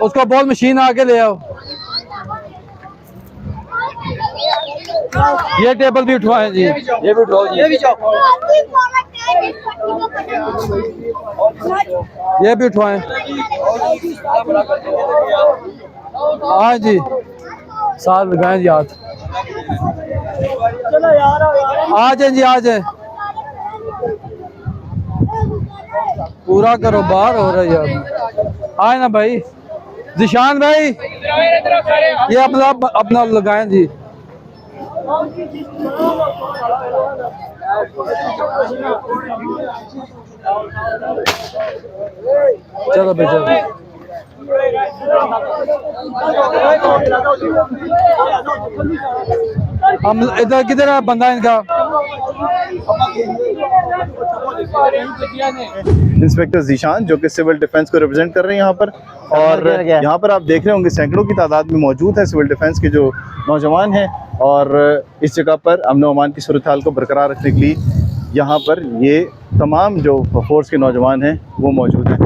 उसको ball machine आके ले आओ। ये टेबल भी उठवाएं जी, ये भी उठाओ जी, ये भी उठवाएं। हाँ जी, साथ लगाएं जी हाथ। आ जाए जी, आ जाए, पूरा करो, बाहर हो रहा है यार। आए ना भाई, जिशान भाई ये अपना अपना लगाएं जी। चलो भाई चलो, हम इधर किधर है बंदा इनका? इंस्पेक्टर जीशान जो कि सिविल डिफेंस को रिप्रेजेंट कर रहे हैं यहाँ पर, और यहाँ पर आप देख रहे होंगे सैकड़ों की तादाद में मौजूद है सिविल डिफेंस के जो नौजवान हैं, और इस जगह पर अमन व अमान की सूरत हाल को बरकरार रखने के लिए यहाँ पर ये तमाम जो फोर्स के नौजवान हैं वो मौजूद हैं।